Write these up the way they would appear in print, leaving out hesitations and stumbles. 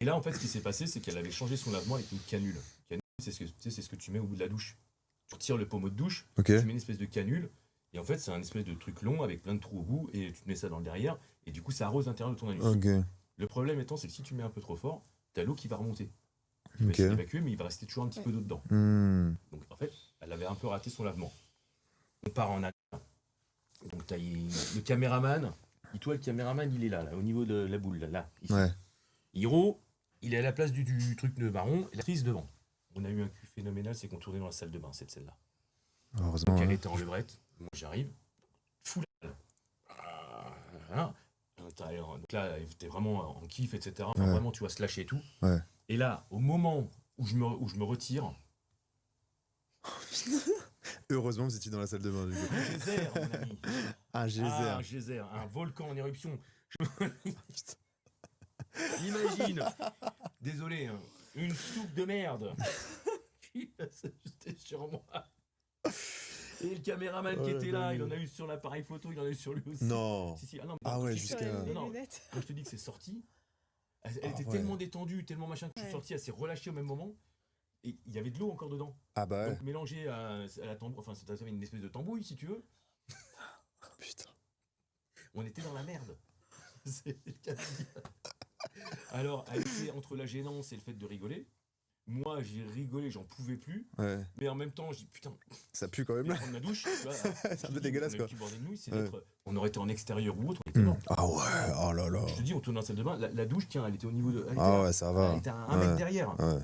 Et là, en fait, ce qui s'est passé, c'est qu'elle avait changé son lavement avec une canule. Canule, c'est ce que tu mets au bout de la douche. Tu retires le pommeau de douche, Ok. tu mets une espèce de canule, et en fait, c'est un espèce de truc long avec plein de trous au bout, et tu te mets ça dans le derrière, et du coup, ça arrose l'intérieur de ton anus. Ok. Le problème étant, c'est que si tu mets un peu trop fort, t'as l'eau qui va remonter. Tu vas Ok. essayer d'évacuer, mais il va rester toujours un petit peu d'eau dedans. Hmm. Donc, en fait, elle avait un peu raté son lavement. On part en arrière. Donc, t'as le caméraman. Dis-toi, le caméraman, il est là, au niveau de la boule, là, ici. Ouais. Hiro, il est à la place du truc de marron, et la prise devant. On a eu un cul phénoménal, c'est qu'on tournait dans la salle de bain, cette celle-là. Heureusement. Donc elle Hein. était en levrette, moi j'arrive, fou la dalle. Voilà. Donc là, elle était vraiment en kiff, etc. Enfin, Ouais. vraiment, tu vois, se lâcher et tout. Ouais. Et là, au moment où je me retire, Heureusement que vous étiez dans la salle de bain, du coup. un geyser, mon ami. Un geyser. Ah, un geyser, un volcan en éruption. Imagine, désolé, hein, une soupe de merde qui va s'ajouter sur moi. Et le caméraman Oh qui la était là, il dingue. en a eu sur l'appareil photo, il en a eu sur lui aussi. Non. Si, si. Ah, non, mais Ah quand ouais, je te dis- jusqu'à- non, Les non, lunettes. quand je te dis que c'est sorti, elle Ah était ouais. tellement détendue, tellement machin que je suis Ouais. sorti, elle s'est relâchée au même moment. Et il y avait de l'eau encore dedans. Ah bah ouais. Donc mélangé à la tambouille, enfin c'était une espèce de tambouille si tu veux. Putain. On était dans la merde. C'est le cas de dire. Alors, elle était entre la gênance et le fait de rigoler. Moi, j'ai rigolé, j'en pouvais plus. Ouais. Mais en même temps, je dis putain, Ça pue quand je même vais là. prendre ma douche. Tu vois, C'est un peu dégueulasse quoi. Ouais. On aurait été en extérieur ou autre, on était Hmm. mort. Ah ouais. Oh là là. Je te dis, on tourne dans la salle de bain. La douche, tiens, elle était au niveau de. Elle était, Ah ouais, ça va. elle était à un Ouais. mètre derrière. Ouais.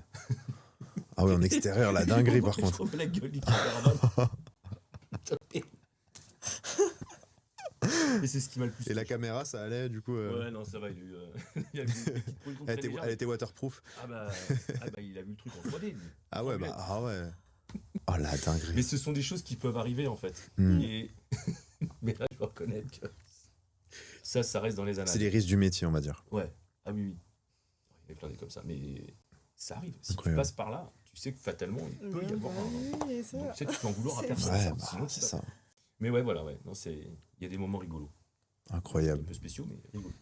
Ah ouais, en extérieur, la dinguerie par contre. Je trouve la gueule du caméraman. Et c'est ce qui m'a le plus. Et la caméra, ça allait du coup. Ouais, non, ça va, il a eu. Il a eu une petite pollution très légère, Elle était waterproof. Ah bah, il a vu le truc en 3D. lui. Ah ouais, bah Complète. ah ouais. Oh la Mais dinguerie. ce sont des choses qui peuvent arriver en fait. Hmm. Et... Mais là, je dois reconnaître que ça reste dans les annales. C'est les risques du métier, on va dire. Ouais. Ah oui, oui. Il y en a plein des comme ça. Mais ça arrive. Si Incroyable. tu passes par là, tu sais que fatalement, il peut y avoir un. Oui, ça. Donc, tu sais, tu peux en vouloir à C'est personne. Ouais, Sinon, bah tu c'est vas- ça. Mais ouais, voilà, ouais. Non, c'est. Il y a des moments rigolos. Un Incroyable. peu spéciaux, mais rigolos.